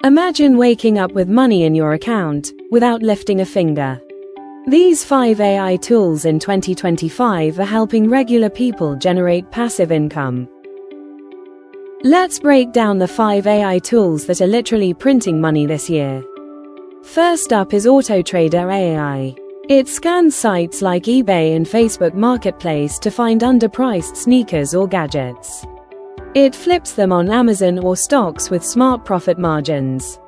Imagine waking up with money in your account, without lifting a finger. These 5 AI tools in 2025 are helping regular people generate passive income. Let's break down the 5 AI tools that are literally printing money this year. First up is AutoTrader AI. It scans sites like eBay and Facebook Marketplace to find underpriced sneakers or gadgets. It flips them on Amazon or stocks with smart profit margins.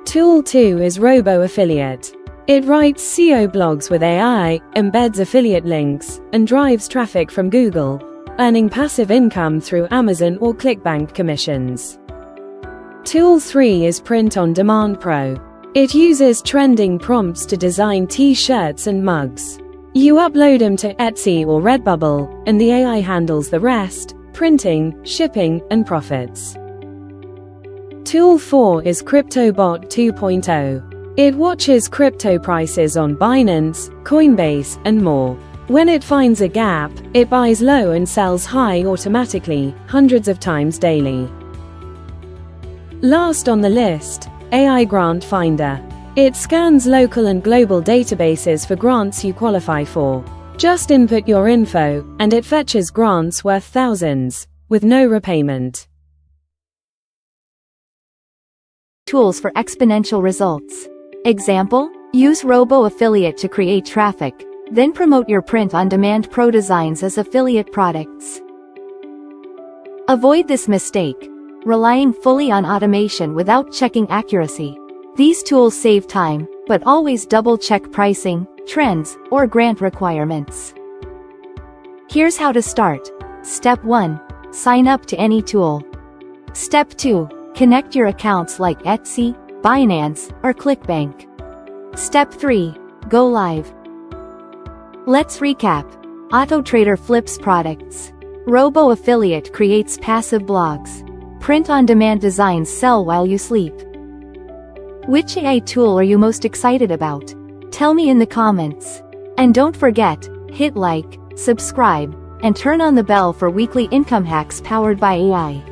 Tool 2 is Robo Affiliate. It writes SEO blogs with AI, embeds affiliate links, and drives traffic from Google, earning passive income through Amazon or ClickBank commissions. Tool 3 is Print on Demand Pro. It uses trending prompts to design t-shirts and mugs. You upload them to Etsy or Redbubble, and the AI handles the rest: printing, shipping, and profits. Tool 4 is CryptoBot 2.0. It watches crypto prices on Binance, Coinbase, and more. When it finds a gap, it buys low and sells high automatically, hundreds of times daily. Last on the list, AI Grant Finder. It scans local and global databases for grants you qualify for. Just input your info, and it fetches grants worth thousands, with no repayment. Tools for exponential results. Example: use Robo Affiliate to create traffic, then promote your print-on-demand pro designs as affiliate products. Avoid this mistake: relying fully on automation without checking accuracy. These tools save time, but always double-check pricing, trends, or grant requirements. Here's how to start. Step 1. Sign up to any tool. Step 2. Connect your accounts like Etsy, Binance, or ClickBank. Step 3. Go live. Let's recap. AutoTrader flips products. Robo Affiliate creates passive blogs. Print-on-demand designs sell while you sleep. Which AI tool are you most excited about? Tell me in the comments. And don't forget, hit like, subscribe, and turn on the bell for weekly income hacks powered by AI.